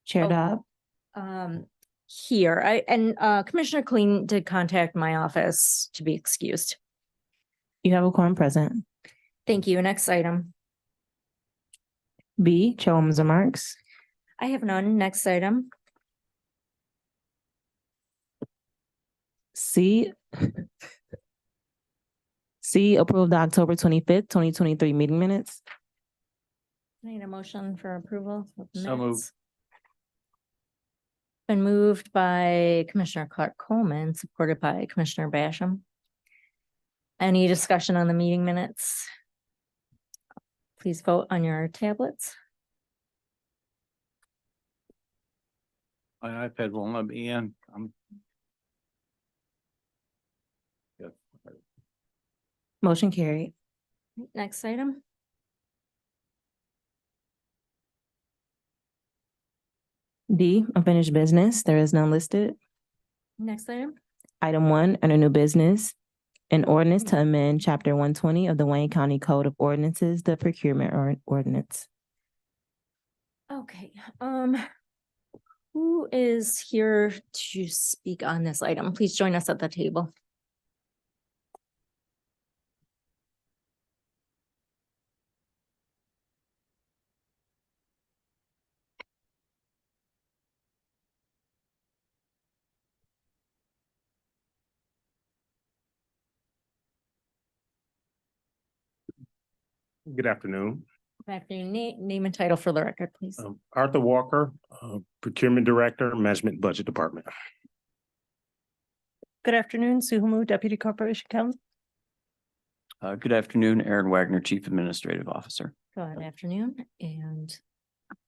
Chair Oh. Dobb. Here, Commissioner Kleen did contact my office to be excused. You have a quorum present. Thank you. Next item. B, Chairwoman's remarks. I have none. Next item. C, approve the October 25th, 2023 meeting minutes. I need a motion for approval of the So moved. minutes. Been moved by Commissioner Clark Coleman, supported by Commissioner Basham. Any discussion on the meeting minutes? Please vote on your tablets. My iPad won't let me in. Motion carried. Next item. D, unfinished business. There is none listed. Next item. Item 1, under new business, an ordinance to amend Chapter 120 of the Wayne County Code of Ordinances, the procurement ordinance. Okay, who is here to speak on this item? Please join us at the table. Good afternoon. Name and title for the record, please. Arthur Walker, Procurement Director, Management Budget Department. Good afternoon, Sue Hamu, Deputy Corporation Counsel. Good afternoon, Aaron Wagner, Chief Administrative Officer. Good afternoon, and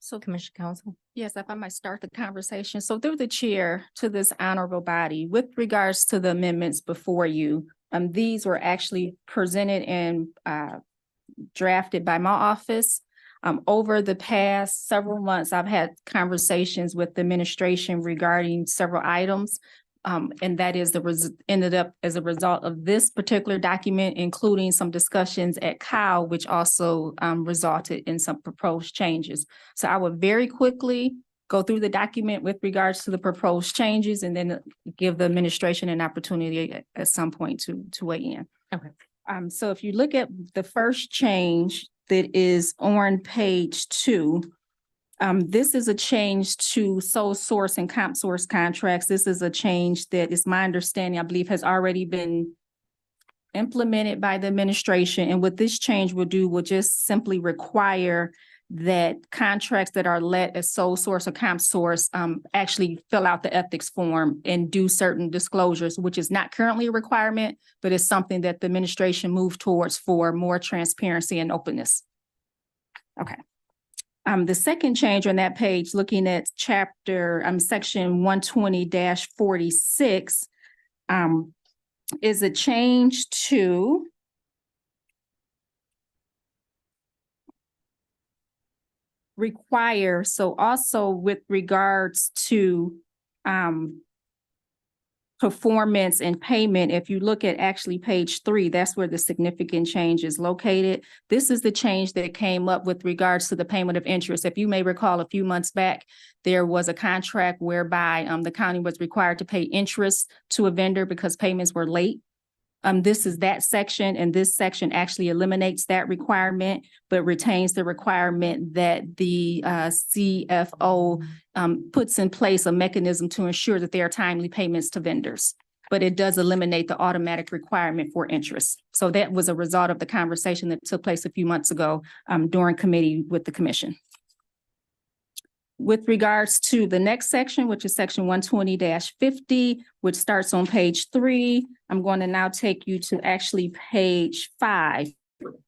so Commission Counsel. Yes, if I might start the conversation. So through the chair to this honorable body, with regards to the amendments before you, these were actually presented and drafted by my office. Over the past several months, I've had conversations with the administration regarding several items. And that is ended up as a result of this particular document, including some discussions at COW, which also resulted in some proposed changes. So I would very quickly go through the document with regards to the proposed changes and then give the administration an opportunity at some point to weigh in. Okay. So if you look at the first change that is on page 2, this is a change to sole source and comp source contracts. This is a change that is my understanding, I believe, has already been implemented by the administration. And what this change will do will just simply require that contracts that are let as sole source or comp source actually fill out the ethics form and do certain disclosures, which is not currently a requirement, but is something that the administration moved towards for more transparency and openness. Okay. The second change on that page, looking at section 120-46, is a change to require, so also with regards to performance and payment, if you look at actually page 3, that's where the significant change is located. This is the change that came up with regards to the payment of interest. If you may recall, a few months back, there was a contract whereby the county was required to pay interest to a vendor because payments were late. This is that section, and this section actually eliminates that requirement, but retains the requirement that the CFO puts in place a mechanism to ensure that there are timely payments to vendors. But it does eliminate the automatic requirement for interest. So that was a result of the conversation that took place a few months ago during committee with the commission. With regards to the next section, which is section 120-50, which starts on page 3, I'm going to now take you to actually page 5.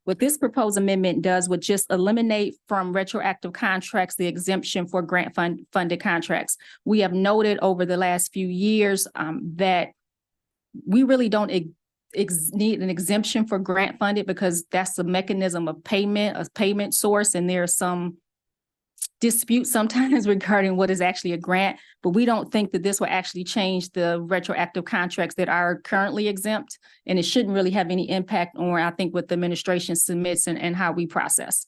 What this proposed amendment does would just eliminate from retroactive contracts the exemption for grant funded contracts. We have noted over the last few years that we really don't need an exemption for grant funded because that's a mechanism of payment, a payment source, and there's some dispute sometimes regarding what is actually a grant, but we don't think that this will actually change the retroactive contracts that are currently exempt, and it shouldn't really have any impact on, I think, what the administration submits and how we process.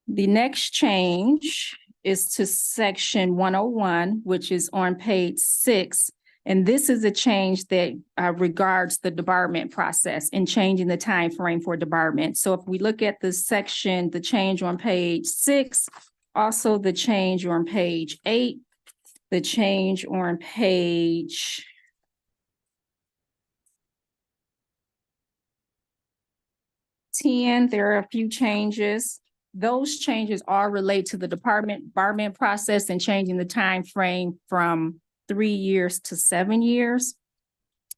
The next change is to section 101, which is on page 6. And this is a change that regards the debarment process and changing the time frame for debarment. So if we look at the section, the change on page 6, also the change on page 8, the change on page 10, there are a few changes. Those changes are related to the debarment process and changing the time frame from 3 years to 7 years.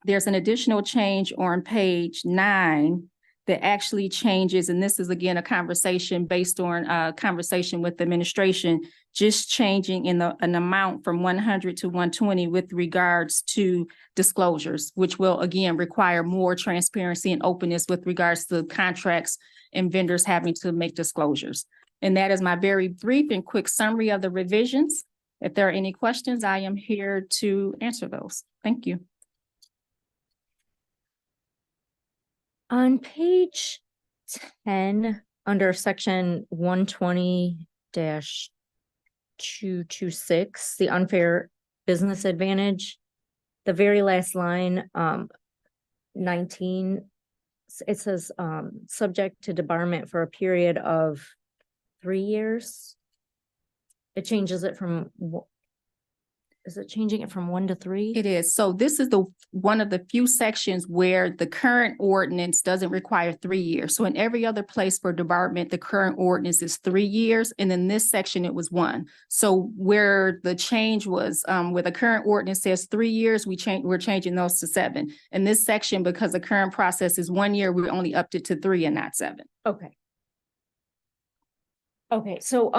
There's an additional change on page 9 that actually changes, and this is again a conversation based on a conversation with the administration, just changing in an amount from 100 to 120 with regards to disclosures, which will again require more transparency and openness with regards to contracts and vendors having to make disclosures. And that is my very brief and quick summary of the revisions. If there are any questions, I am here to answer those. Thank you. On page 10, under section 120-226, the unfair business advantage, the very last line, 19, it says, subject to debarment for a period of 3 years. It changes it from, is it changing it from 1 to 3? It is. So this is one of the few sections where the current ordinance doesn't require 3 years. So in every other place for debarment, the current ordinance is 3 years. And in this section, it was 1. So where the change was, where the current ordinance says 3 years, we're changing those to 7. In this section, because the current process is 1 year, we only upped it to 3 and not 7. Okay. Okay, so,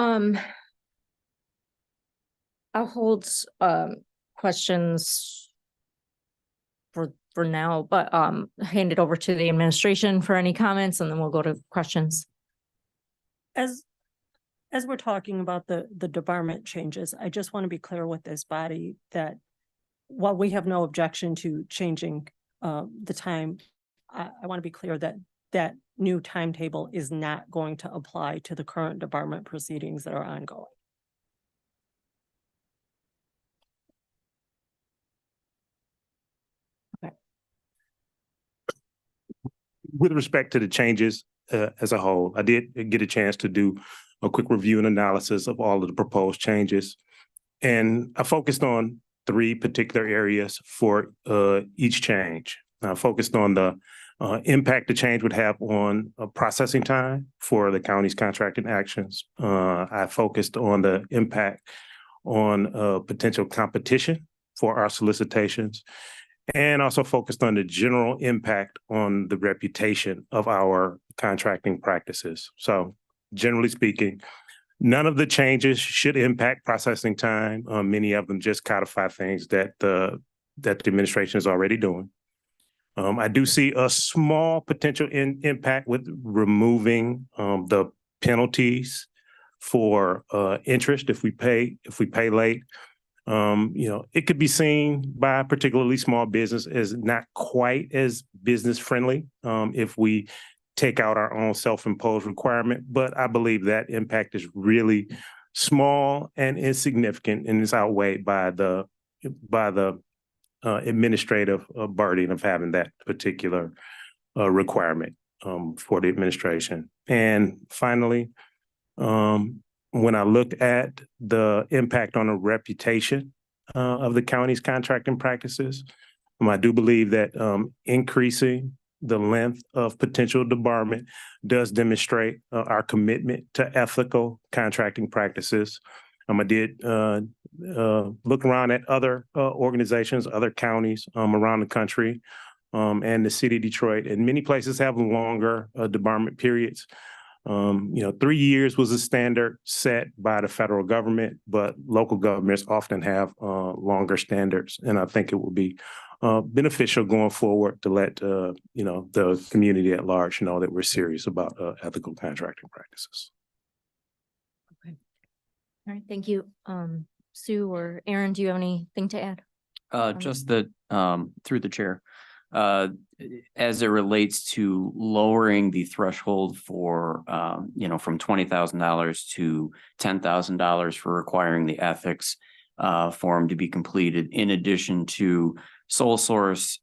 I'll hold questions for now, but hand it over to the administration for any comments, and then we'll go to questions. As we're talking about the debarment changes, I just want to be clear with this body that while we have no objection to changing the time, I want to be clear that that new timetable is not going to apply to the current debarment proceedings that are ongoing. With respect to the changes as a whole, I did get a chance to do a quick review and analysis of all of the proposed changes. And I focused on 3 particular areas for each change. I focused on the impact the change would have on processing time for the county's contracting actions. I focused on the impact on potential competition for our solicitations, and also focused on the general impact on the reputation of our contracting practices. So generally speaking, none of the changes should impact processing time. Many of them just codify things that the administration is already doing. I do see a small potential impact with removing the penalties for interest if we pay late. It could be seen by particularly small business as not quite as business friendly if we take out our own self-imposed requirement. But I believe that impact is really small and insignificant, and is outweighed by the administrative burden of having that particular requirement for the administration. And finally, when I looked at the impact on the reputation of the county's contracting practices, I do believe that increasing the length of potential debarment does demonstrate our commitment to ethical contracting practices. I did look around at other organizations, other counties around the country, and the city of Detroit, and many places have longer debarment periods. 3 years was a standard set by the federal government, but local governments often have longer standards. And I think it will be beneficial going forward to let the community at large know that we're serious about ethical contracting practices. Okay. All right, thank you. Sue or Aaron, do you have anything to add? Just that, through the chair, as it relates to lowering the threshold for, from $20,000 to $10,000 for requiring the ethics form to be completed, in addition to sole source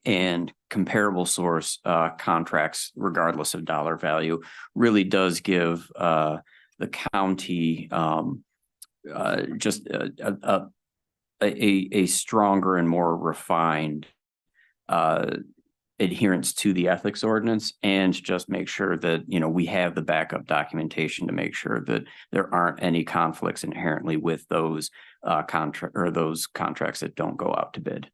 and comparable source contracts, regardless of dollar value, really does give the county just a stronger and more refined adherence to the ethics ordinance, and just make sure that, we have the backup documentation to make sure that there aren't any conflicts inherently with those those contracts that don't go out to bid.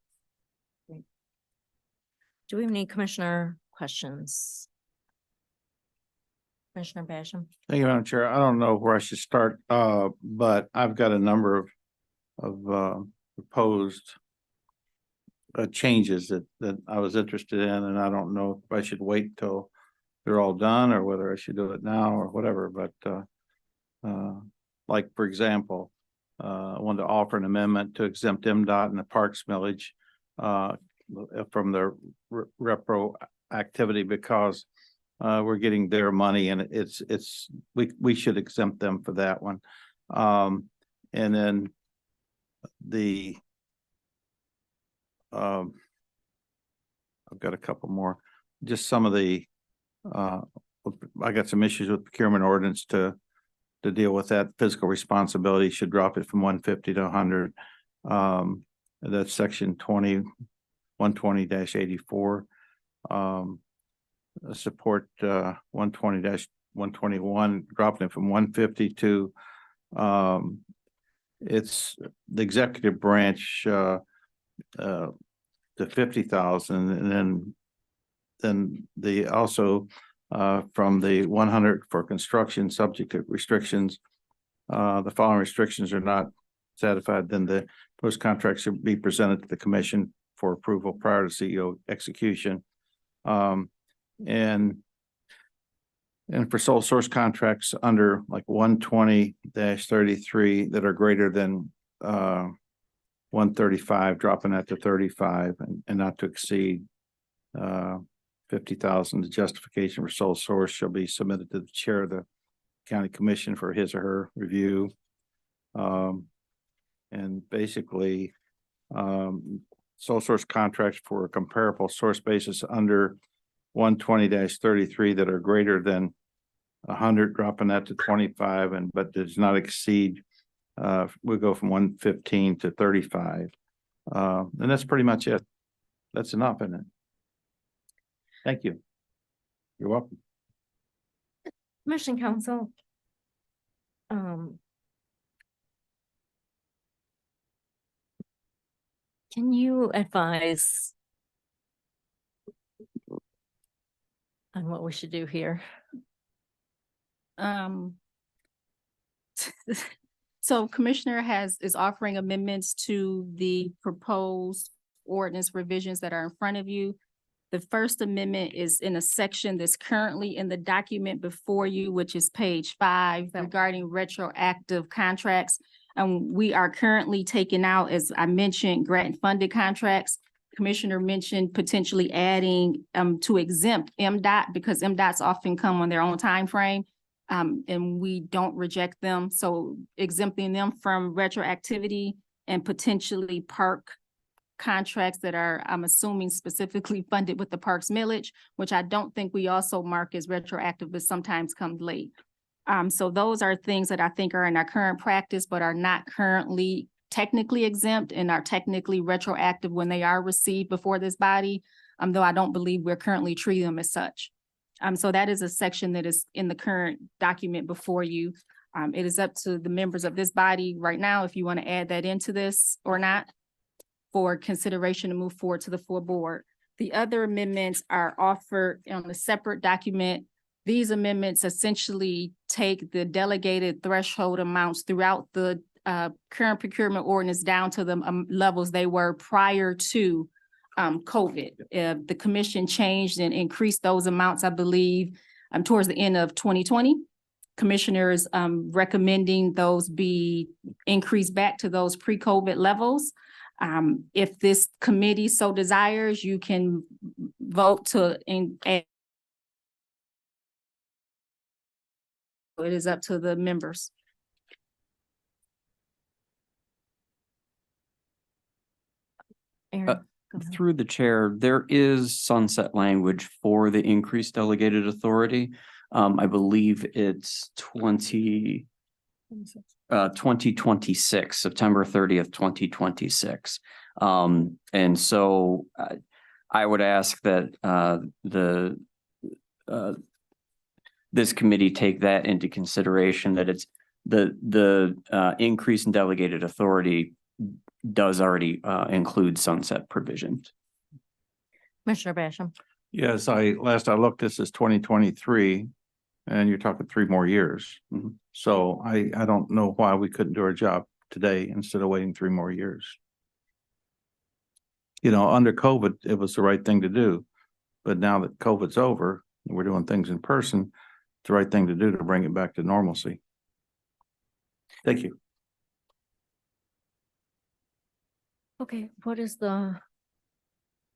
Do we have any commissioner questions? Commissioner Basham? Thank you, Madam Chair. I don't know where I should start, but I've got a number of proposed changes that I was interested in, and I don't know if I should wait till they're all done or whether I should do it now or whatever, but like, for example, I wanted to offer an amendment to exempt MDOT and the Parks millage from the repro activity, because we're getting their money and we should exempt them for that one. And then I've got a couple more, just some of the I got some issues with procurement ordinance to deal with that. Fiscal responsibility should drop it from 150 to 100. That's section 120-84. Support 120-121, dropping it from 150 to it's the executive branch to 50,000, and then the also from the 100 for construction subject to restrictions. The following restrictions are not satisfied, then the post contract should be presented to the commission for approval prior to CEO execution. And for sole source contracts under like 120-33 that are greater than 135, dropping that to 35 and not to exceed 50,000. The justification for sole source shall be submitted to the chair of the county commission for his or her review. And basically sole source contracts for a comparable source basis under 120-33 that are greater than 100, dropping that to 25, but does not exceed, we go from 115 to 35. And that's pretty much it. That's enough, isn't it? Thank you. You're welcome. Commission Council. Can you advise on what we should do here? So Commissioner is offering amendments to the proposed ordinance revisions that are in front of you. The first amendment is in a section that's currently in the document before you, which is page 5, regarding retroactive contracts. And we are currently taking out, as I mentioned, grant funded contracts. Commissioner mentioned potentially adding to exempt MDOT, because MDOTs often come on their own time frame, and we don't reject them. So exempting them from retroactivity, and potentially park contracts that are, I'm assuming, specifically funded with the parks millage, which I don't think we also mark as retroactive, but sometimes come late. So those are things that I think are in our current practice, but are not currently technically exempt and are technically retroactive when they are received before this body, though I don't believe we're currently treating them as such. So that is a section that is in the current document before you. It is up to the members of this body right now if you want to add that into this or not, for consideration to move forward to the full board. The other amendments are offered on a separate document. These amendments essentially take the delegated threshold amounts throughout the current procurement ordinance down to the levels they were prior to COVID. The commission changed and increased those amounts, I believe, towards the end of 2020. Commissioners recommending those be increased back to those pre-COVID levels. If this committee so desires, you can vote to add. It is up to the members. Aaron, go ahead. Through the chair, there is sunset language for the increased delegated authority. I believe it's 2026, September 30th, 2026. And so I would ask that this committee take that into consideration, that it's the increase in delegated authority does already include sunset provisions. Commissioner Basham. Yes, last I looked, this is 2023, and you're talking 3 more years. Mhm. So I don't know why we couldn't do our job today instead of waiting 3 more years. You know, under COVID, it was the right thing to do. But now that COVID's over, and we're doing things in person, it's the right thing to do to bring it back to normalcy. Thank you. Okay, what is the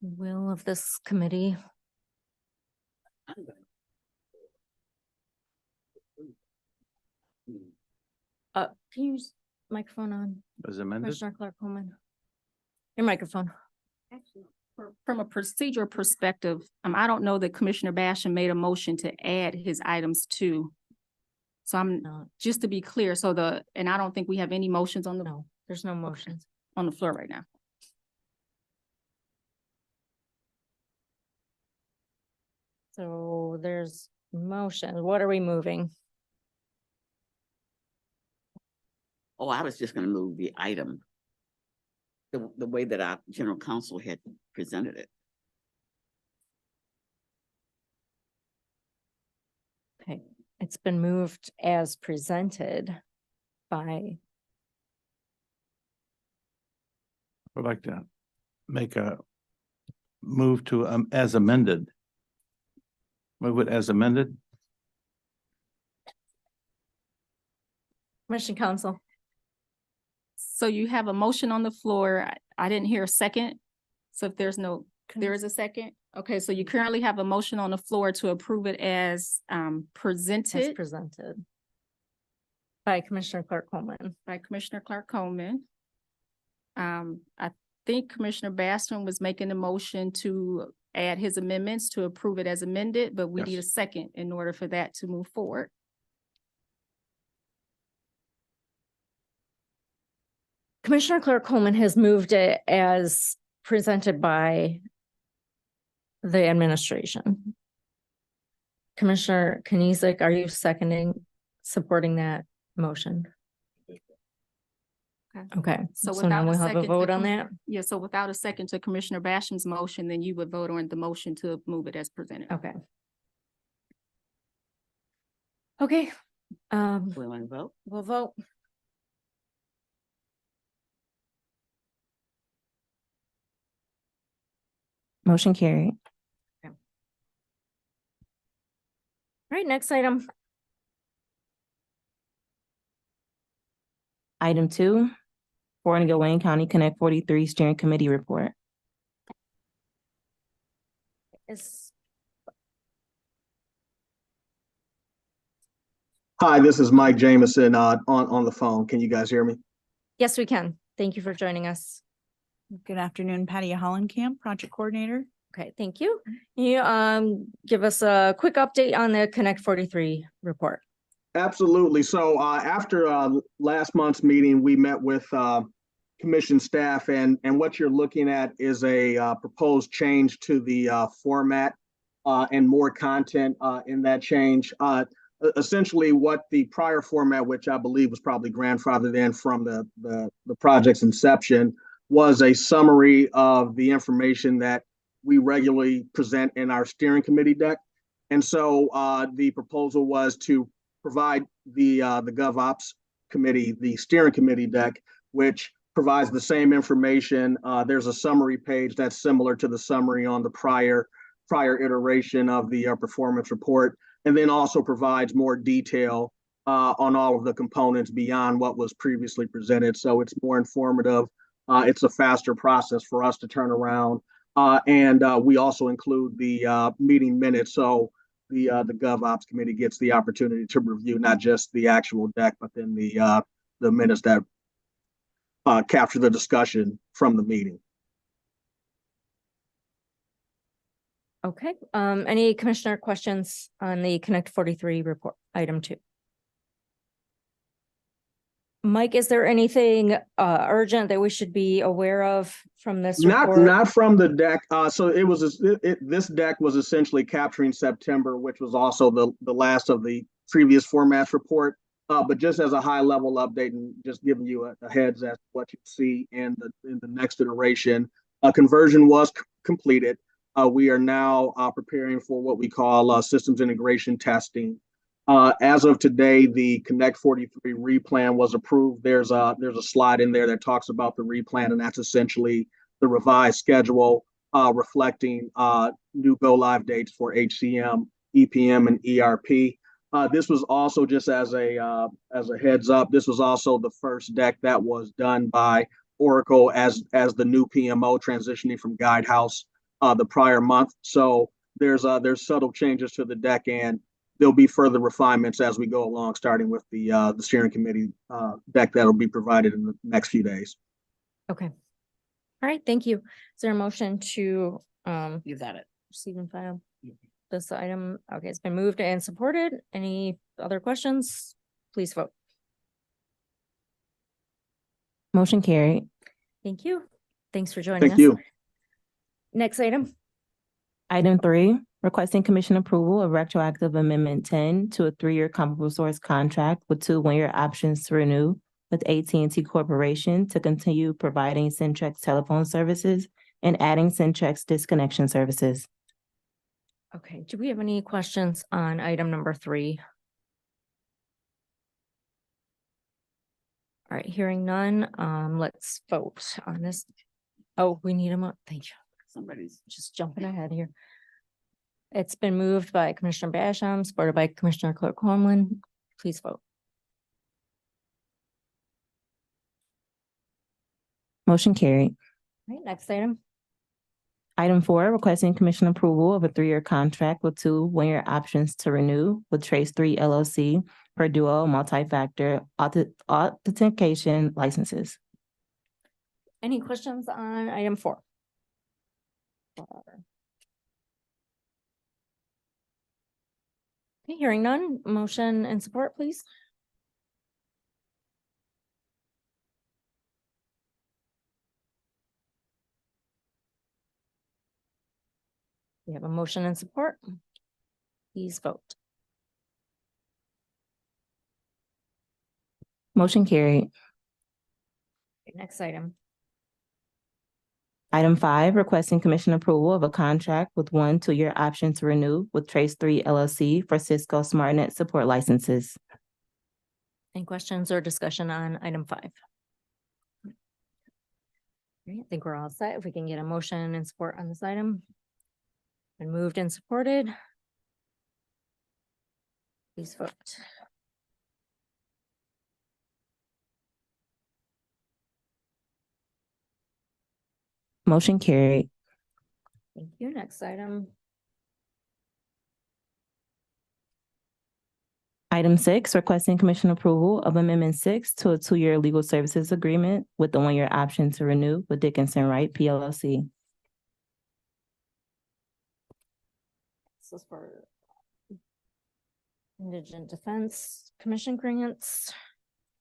will of this committee? Can you use microphone on, As amended? Commissioner Clark Coleman? Your microphone. From a procedural perspective, I don't know that Commissioner Basham made a motion to add his items to. So No, just to be clear, and I don't think we have any motions on no, there's no motions. on the floor right now. So there's motion. What are we moving? Oh, I was just gonna move the item. The way that our general counsel had presented it. Okay, it's been moved as presented by, I'd like to make a move to as amended. Move it as amended. Commission Council. So you have a motion on the floor. I didn't hear a second. So if there is a second. Okay, so you currently have a motion on the floor to approve it as As presented presented by Commissioner Clark Coleman. by Commissioner Clark Coleman. I think Commissioner Basham was making a motion to add his amendments to approve it as amended, but we need a Yes. second in order for that to move forward. Commissioner Clark Coleman has moved it as presented by the administration. Commissioner Kenizik, are you supporting that motion? Okay, So so now without a we'll have a second to vote on com- that. Yeah, so without a second to Commissioner Basham's motion, then you would vote on the motion to move it as presented. Okay. Okay, We want to vote? we'll vote. Motion carried. All right, next item. Item 2, Fortin Wayne County Connect 43 Steering Committee Report. Hi, this is Mike Jameson, on the phone. Can you guys hear me? Yes, we can. Thank you for joining us. Good afternoon, Patty Hollenkamp, Project Coordinator. Okay, thank you. Can you give us a quick update on the Connect 43 report? Absolutely. So, after, last month's meeting, we met with, commission staff and what you're looking at is a, proposed change to the, format, and more content, in that change. Essentially what the prior format, which I believe was probably grandfathered in from the project's inception, was a summary of the information that we regularly present in our steering committee deck. And so the proposal was to provide the GovOps committee, the steering committee deck, which provides the same information. There's a summary page that's similar to the summary on the prior iteration of the performance report, and then also provides more detail on all of the components beyond what was previously presented. So it's more informative It's a faster process for us to turn around. We also include the meeting minutes. So the GovOps committee gets the opportunity to review not just the actual deck, but then the minutes that capture the discussion from the meeting. Okay, any commissioner questions on the Connect 43 report, item 2? Mike, is there anything urgent that we should be aware of from this report? Not from the deck. So it was this deck was essentially capturing September, which was also the last of the previous formats report. But just as a high level update and just giving you a heads at what you see in the next iteration, conversion was completed. We are now preparing for what we call systems integration testing. As of today, the Connect 43 replan was approved. There's a slide in there that talks about the replan, and that's essentially the revised schedule reflecting new go live dates for HCM, EPM, and ERP. This was also, just as a heads up, this was also the first deck that was done by Oracle as the new PMO transitioning from Guidehouse the prior month. So there's subtle changes to the deck, and there'll be further refinements as we go along, starting with the steering committee deck that'll be provided in the next few days. Okay. All right, thank you. Is there a motion to You got it. receive and file this item? Okay, it's been moved and supported. Any other questions? Please vote. Motion carried. Thank you. Thanks for joining us. Thank you. Next item. Item 3, requesting commission approval of retroactive amendment 10 to a 3-year comparable source contract with 2 one-year options to renew with AT&T Corporation to continue providing Centrex telephone services and adding Centrex disconnection services. Okay, do we have any questions on item number 3? All right, hearing none, let's vote on this. Oh, we need a thank you. Somebody's Just jumping ahead here. It's been moved by Commissioner Basham, supported by Commissioner Clark-Holman. Please vote. Motion carried. All right, next item. Item 4, requesting commission approval of a 3-year contract with 2 one-year options to renew with Trace 3 LLC for dual multi-factor authentication licenses. Any questions on item 4? Okay, hearing none, motion and support, please. We have a motion and support. Please vote. Motion carried. Next item. Item 5, requesting commission approval of a contract with 1 2-year option to renew with Trace 3 LLC for Cisco SmartNet support licenses. Any questions or discussion on item 5? All right, I think we're all set. If we can get a motion and support on this item. Been moved and supported. Please vote. Motion carried. Thank you. Next item. Item 6, requesting commission approval of amendment 6 to a 2-year legal services agreement with the 1-year option to renew with Dickinson Wright PLLC. This is for Indigent Defense Commission grants.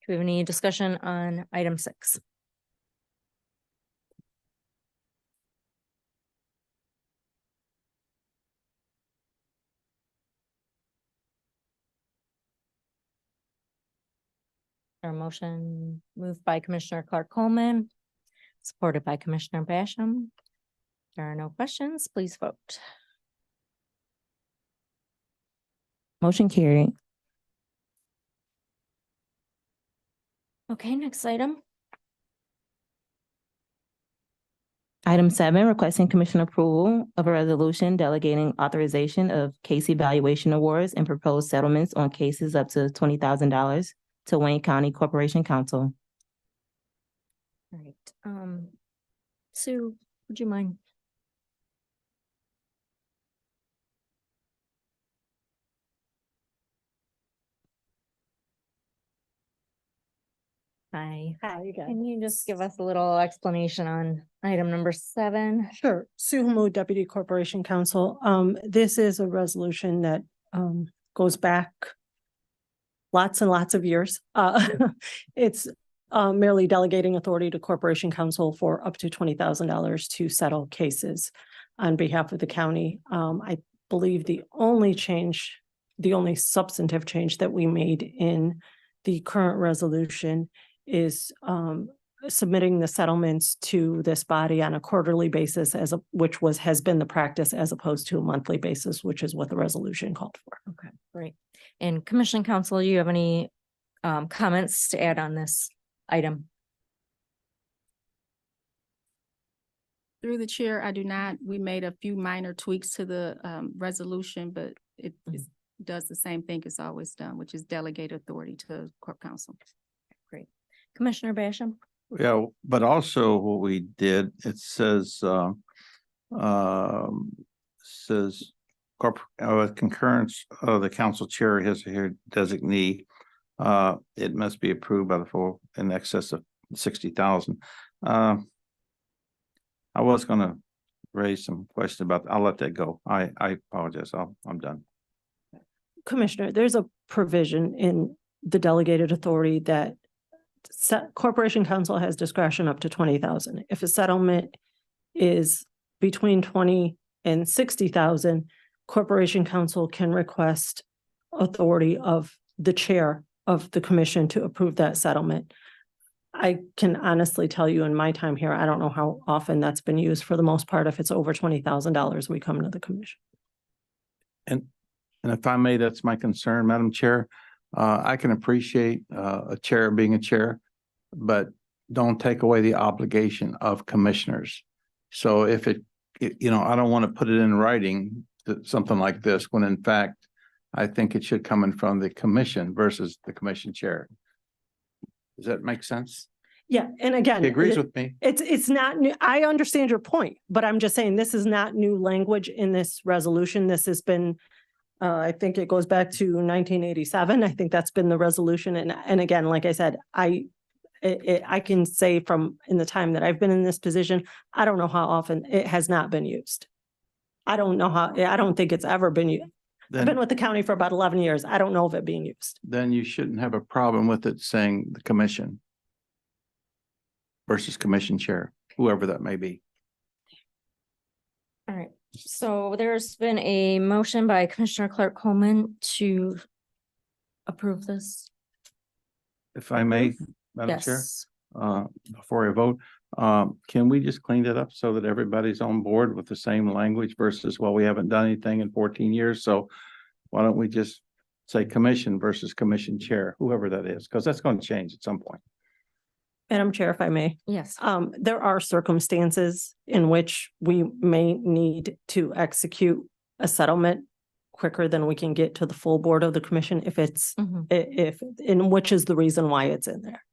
Do we have any discussion on item 6? Our motion moved by Commissioner Clark-Holman, supported by Commissioner Basham. There are no questions. Please vote. Motion carried. Okay, next item. Item 7, requesting commission approval of a resolution delegating authorization of case evaluation awards and proposed settlements on cases up to $20,000 to Wayne County Corporation Counsel. All right, Sue, would you mind? Hi. Hi again. Can you just give us a little explanation on item number 7? Sure. Sue Hamoud, Deputy Corporation Counsel. This is a resolution that goes back lots and lots of years. It's merely delegating authority to Corporation Counsel for up to $20,000 to settle cases on behalf of the county. I believe the only substantive change that we made in the current resolution is submitting the settlements to this body on a quarterly basis has been the practice as opposed to a monthly basis, which is what the resolution called for. Okay, great. And Commission Counsel, you have any comments to add on this item? Through the chair, I do not. We made a few minor tweaks to the resolution, but it does the same thing it's always done, which is delegate authority to Corp Counsel. Great. Commissioner Basham? Yeah, but also what we did, it says, with concurrence of the council chair, his or her designee, it must be approved by the full in excess of 60,000. I was gonna raise some questions about, I'll let that go. I apologize. I'm done. Commissioner, there's a provision in the delegated authority that Corporation Counsel has discretion up to 20,000. If a settlement is between 20 and 60,000, Corporation Counsel can request authority of the chair of the commission to approve that settlement. I can honestly tell you in my time here, I don't know how often that's been used. For the most part, if it's over $20,000, we come to the commission. And if I may, that's my concern, Madam Chair. I can appreciate a chair being a chair, but don't take away the obligation of commissioners. So if I don't want to put it in writing, something like this, when in fact, I think it should come in from the commission versus the commission chair. Does that make sense? Yeah, and again, He agrees with me. it's not new. I understand your point, but I'm just saying this is not new language in this resolution. This has been, I think it goes back to 1987. I think that's been the resolution. And again, like I said, I can say from in the time that I've been in this position, I don't know how often it has not been used. I don't think it's ever been used. I've been with the county for about 11 years. I don't know of it being used. Then you shouldn't have a problem with it saying the commission versus commission chair, whoever that may be. All right, so there's been a motion by Commissioner Clark Coleman to approve this. If I may, Madam Chair, Yes. before I vote, can we just clean that up so that everybody's on board with the same language versus, well, we haven't done anything in 14 years. So why don't we just say commission versus commission chair, whoever that is, because that's going to change at some point. Madam Chair, if I may. Yes. There are circumstances in which we may need to execute a settlement quicker than we can get to the full board of the commission if it's, in which is the reason why it's in there.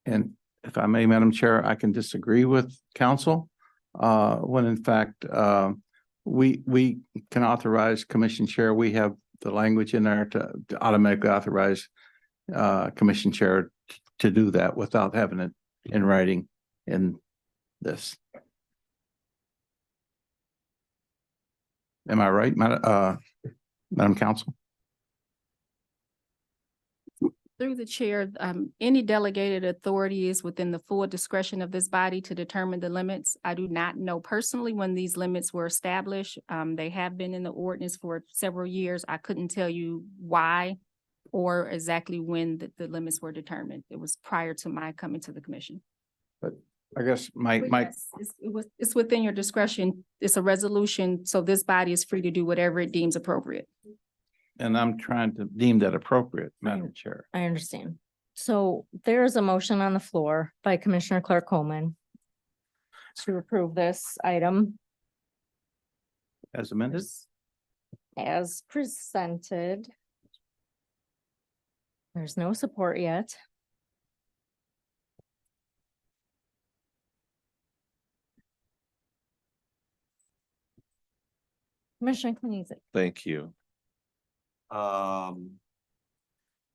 And if I may, Madam Chair, I can disagree with council when in fact we can authorize commission chair. We have the language in there to automatically authorize commission chair to do that without having it in writing in this. Am I right, Madam Counsel? Through the chair, any delegated authority is within the full discretion of this body to determine the limits. I do not know personally when these limits were established. They have been in the ordinance for several years. I couldn't tell you why or exactly when the limits were determined. It was prior to my coming to the commission. But I guess my Yes, it's within your discretion. It's a resolution, so this body is free to do whatever it deems appropriate. and I'm trying to deem that appropriate, Madam Chair. I understand. So there is a motion on the floor by Commissioner Clark Coleman to approve this item As amended? as presented. There's no support yet. Commissioner Kniezek. Thank you.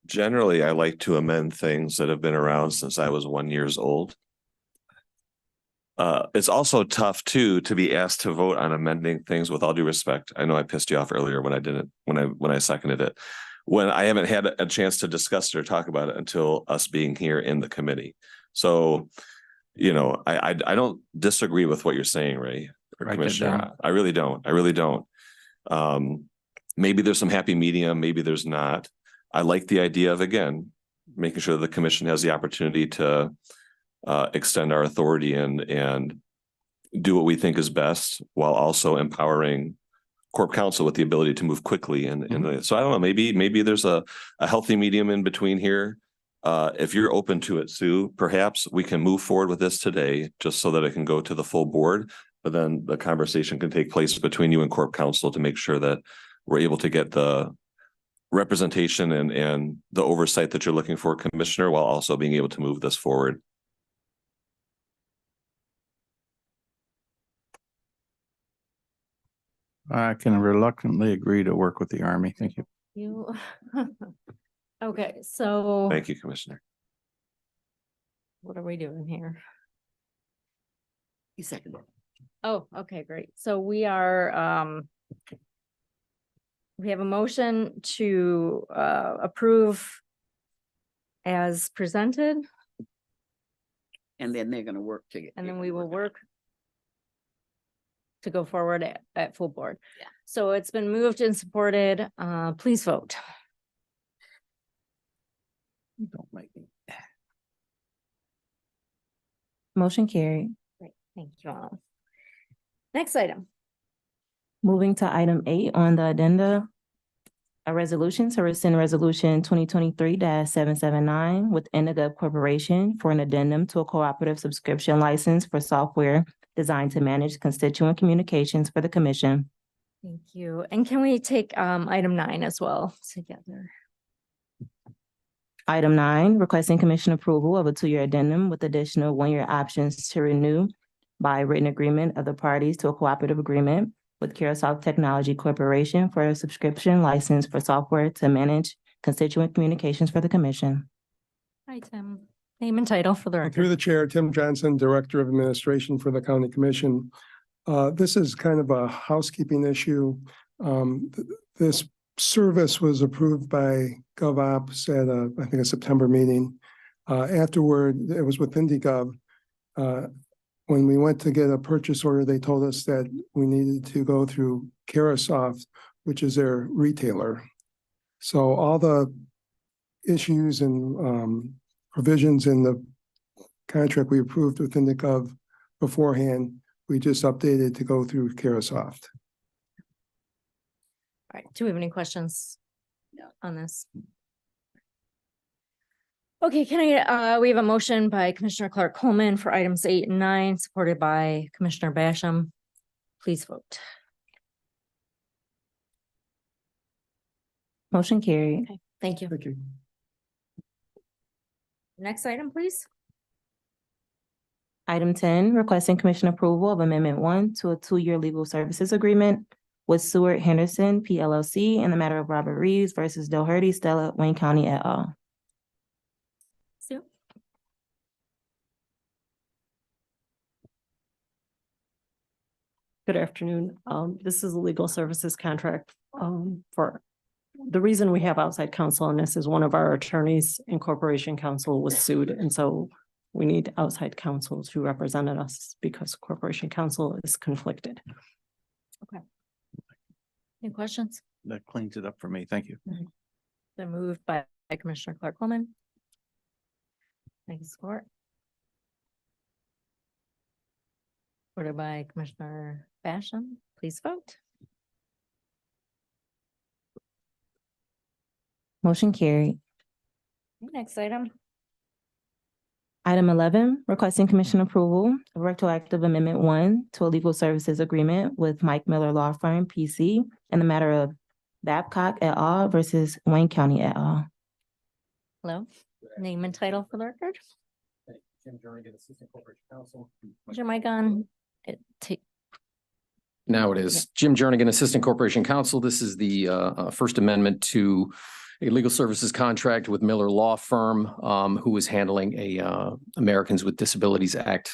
Generally, I like to amend things that have been around since I was 1 year old. It's also tough too, to be asked to vote on amending things. With all due respect, I know I pissed you off earlier when I didn't, when I seconded it. When I haven't had a chance to discuss it or talk about it until us being here in the committee. So, you know, I don't disagree with what you're saying, Ray, or Write that Commissioner. down. I really don't. I really don't. Maybe there's some happy medium, maybe there's not. I like the idea of, again, making sure the commission has the opportunity to extend our authority and do what we think is best, while also empowering Corp Counsel with the ability to move quickly. And so I don't know, maybe there's a healthy medium in between here. If you're open to it, Sue, perhaps we can move forward with this today, just so that it can go to the full board. But then the conversation can take place between you and Corp Counsel to make sure that we're able to get the representation and the oversight that you're looking for, Commissioner, while also being able to move this forward. I can reluctantly agree to work with the Army. Thank you. You. Okay, so Thank you, Commissioner. what are we doing here? You seconded. Oh, okay, great. So we are, we have a motion to approve as presented, And then they're gonna work together. and then we will work to go forward at full board. Yeah. So it's been moved and supported. Please vote. Don't make me. Motion carried. Great, thank you all. Next item. Moving to item 8 on the addenda. A resolution to rescind resolution 2023-779 with Indigo Corporation for an addendum to a cooperative subscription license for software designed to manage constituent communications for the commission. Thank you. And can we take item 9 as well together? Item 9, requesting commission approval of a 2-year addendum with additional 1-year options to renew by written agreement of the parties to a cooperative agreement with Caresoft Technology Corporation for a subscription license for software to manage constituent communications for the commission. Hi, Tim. Name and title for the Through record. the chair, Tim Johnson, Director of Administration for the County Commission. This is kind of a housekeeping issue. This service was approved by GovOps at I think a September meeting. Afterward, it was with IndyGov. When we went to get a purchase order, they told us that we needed to go through Caresoft, which is their retailer. So all the issues and provisions in the contract we approved with IndyGov beforehand, we just updated to go through Caresoft. All right, do we have any questions No. on this? Okay, we have a motion by Commissioner Clark Coleman for items 8 and 9, supported by Commissioner Basham. Please vote. Motion carried. Thank you. Thank you. Next item, please. Item 10, requesting commission approval of Amendment 1 to a 2-year legal services agreement with Seward Henderson PLLC in the matter of Robert Reeves versus Doherty Stella, Wayne County et al. Sue? Good afternoon. This is a legal services contract for, the reason we have outside counsel on this is one of our attorneys in Corporation Counsel was sued, and so we need outside counsel to represent us because Corporation Counsel is conflicted. Any questions? That cleans it up for me. Thank you. Been moved by Commissioner Clark Coleman. Thank you, support. Supported by Commissioner Basham. Please vote. Motion carried. Next item. Item 11, requesting commission approval of retroactive amendment 1 to a legal services agreement with Mike Miller Law Firm, PC, in the matter of Babcock et al. Versus Wayne County et al. Hello, name and title for the record. Jim Jernigan, Assistant Corporation Counsel. Is your mic on? Now it is. Jim Jernigan, Assistant Corporation Counsel. This is the First Amendment to a legal services contract with Miller Law Firm, who is handling a Americans with Disabilities Act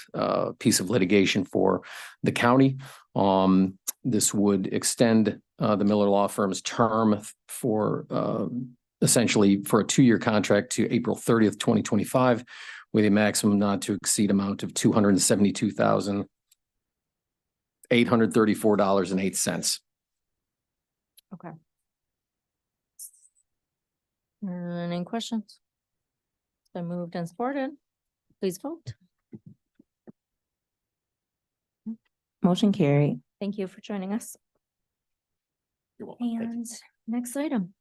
piece of litigation for the county. This would extend the Miller Law Firm's term for essentially for a 2-year contract to April 30th, 2025, with a maximum not to exceed amount of $272,834.08. Okay. Any questions? It's been moved and supported. Please vote. Motion carried. Thank you for joining us. You're welcome. Thank you. And next item.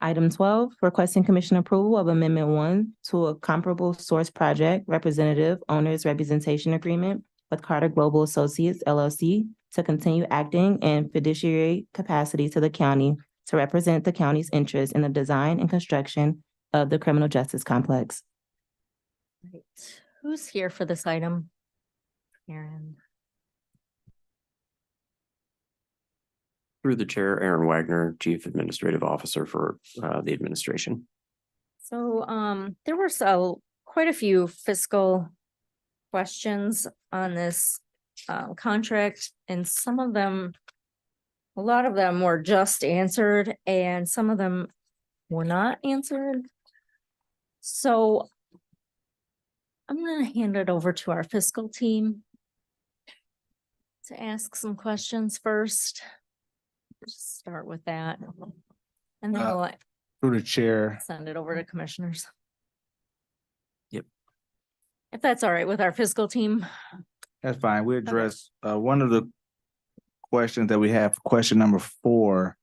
Item 12, requesting commission approval of Amendment 1 to a comparable source project representative owners representation agreement with Carter Global Associates LLC to continue acting in fiduciary capacity to the county to represent the county's interest in the design and construction of the criminal justice complex. Right. Who's here for this item? Aaron. Through the chair, Aaron Wagner, Chief Administrative Officer for the administration. So there were quite a few fiscal questions on this contract, and some of them, a lot of them were just answered and some of them were not answered. So I'm going to hand it over to our fiscal team to ask some questions first. Just start with that. And then we'll Through the chair, send it over to commissioners. Yep. If that's all right with our fiscal team. that's fine. We address one of the questions that we have, question number 4.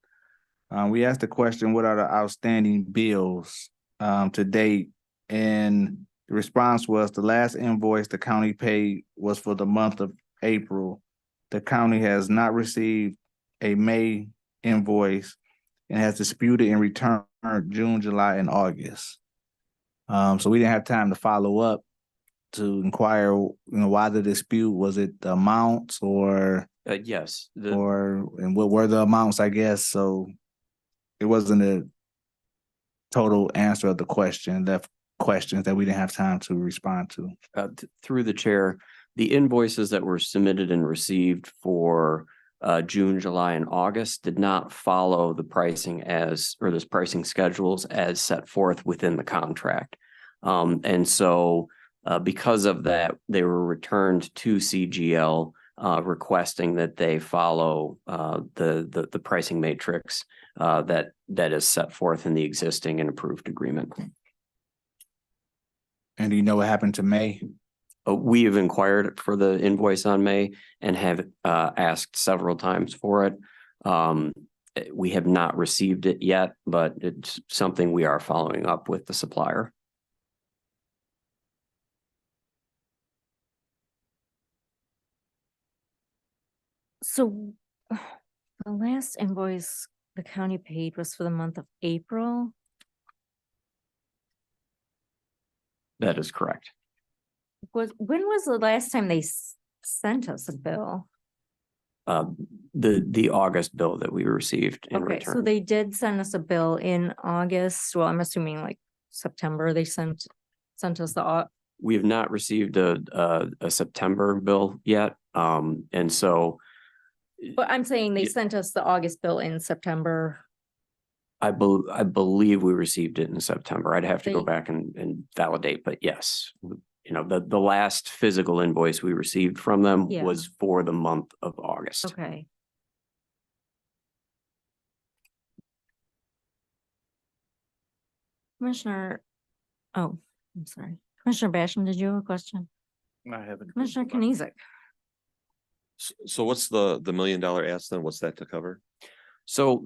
We asked the question, what are the outstanding bills to date? And the response was the last invoice the county paid was for the month of April. The county has not received a May invoice and has disputed and returned June, July, and August. So we didn't have time to follow up to inquire, why the dispute. Was it the amounts or Yes. and what were the amounts, I guess? So it wasn't a total answer of the question, left questions that we didn't have time to respond to. Through the chair, the invoices that were submitted and received for June, July, and August did not follow the pricing this pricing schedules as set forth within the contract. And so because of that, they were returned to CGL requesting that they follow the pricing matrix that is set forth in the existing and approved agreement. And do you know what happened to May? We have inquired for the invoice on May and have asked several times for it. We have not received it yet, but it's something we are following up with the supplier. So the last invoice the county paid was for the month of April. That is correct. When was the last time they sent us a bill? The August bill that we received in Okay, return. so they did send us a bill in August. Well, I'm assuming like September, they sent us We have not received a September bill yet. And so but I'm saying they sent us the August bill in September. I believe we received it in September. I'd have to go They- back and validate, but yes. The last physical invoice we received from them Yeah. was for the month of August. Okay. Commissioner, oh, I'm sorry. Commissioner Basham, did you have a question? I haven't. Commissioner Kenizik. So what's the $1 million ask then? What's that to cover? So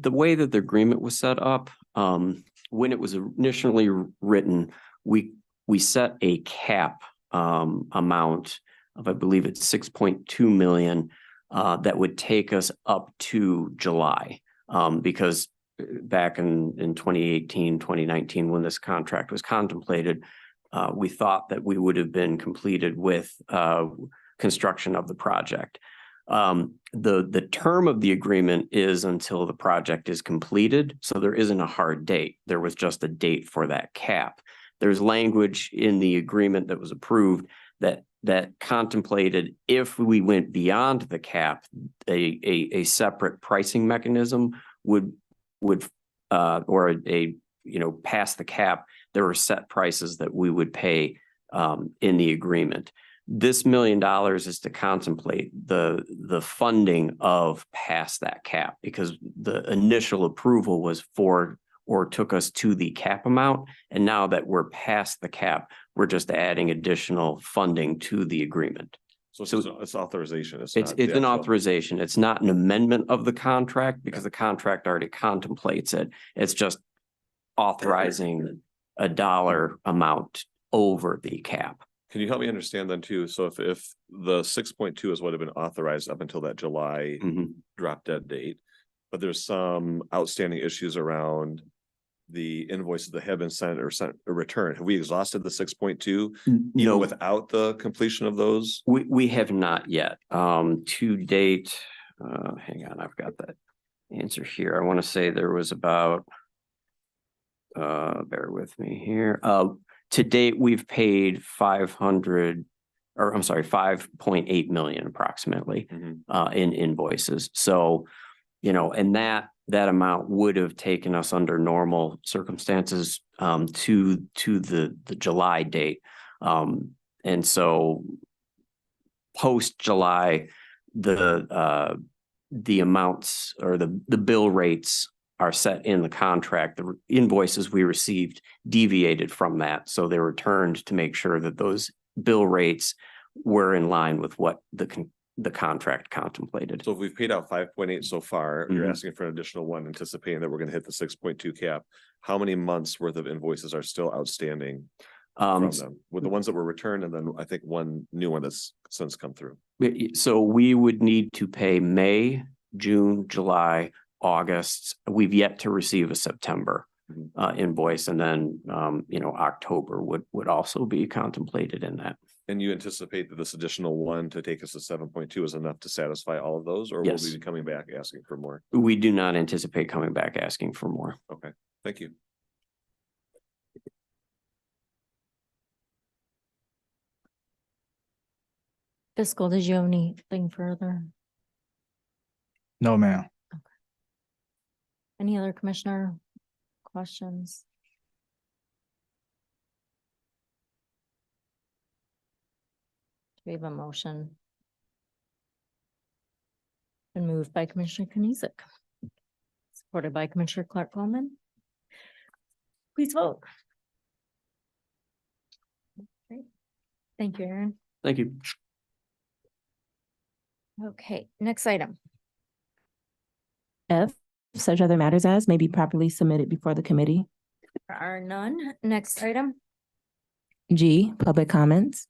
the way that the agreement was set up, when it was initially written, we set a cap amount of, I believe it's 6.2 million that would take us up to July. Because back in 2018, 2019, when this contract was contemplated, we thought that we would have been completed with construction of the project. The term of the agreement is until the project is completed, so there isn't a hard date. There was just a date for that cap. There's language in the agreement that was approved that contemplated if we went beyond the cap, a separate pricing mechanism would past the cap, there were set prices that we would pay in the agreement. This $1 million is to contemplate the funding of past that cap, because the initial approval was for or took us to the cap amount. And now that we're past the cap, we're just adding additional funding to the agreement. So it's authorization. It's not the an actual- authorization. It's not an amendment of the contract because the contract already contemplates it. It's just authorizing a dollar amount over the cap. Can you help me understand then too? So if the 6.2 is what had been authorized up until that July drop dead date, but there's some outstanding issues around the invoices that have been sent or returned. Have we exhausted the 6.2 No, without the completion of those? we have not yet. To date, hang on, I've got that answer here. I want to say there was about, bear with me here. To date, we've paid 5.8 million approximately in invoices. So, and that amount would have taken us under normal circumstances to the July date. And so post July, the amounts or the bill rates are set in the contract. The invoices we received deviated from that. So they were returned to make sure that those bill rates were in line with what the contract contemplated. So if we've paid out 5.8 so far, you're asking for an additional one, anticipating that we're going to hit the 6.2 cap. How many months worth of invoices are still outstanding from them? With the ones that were returned, and then I think one new one that's since come through. So we would need to pay May, June, July, August. We've yet to receive a September invoice, and then October would also be contemplated in that. And you anticipate that this additional one to take us to 7.2 is enough to satisfy all of those, or Yes. will we be coming back asking for more? We do not anticipate coming back asking for more. Okay, thank you. Fiscal, did you have anything further? No, ma'am. Any other commissioner questions? Do we have a motion? Been moved by Commissioner Kunizek. Supported by Commissioner Clark Coleman. Please vote. Great. Thank you, Aaron. Thank you. Okay, next item. F, such other matters as may be properly submitted before the committee. There are none. Next item. G, public comments.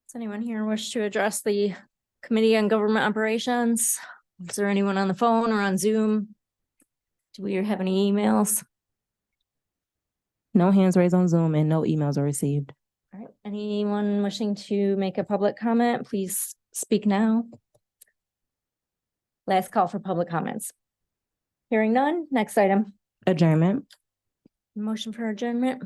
Does anyone here wish to address the Committee on Government Operations? Is there anyone on the phone or on Zoom? Do we have any emails? No hands raised on Zoom and no emails are received. All right, anyone wishing to make a public comment, please speak now. Last call for public comments. Hearing none, next item. Adjournment. Motion for adjournment.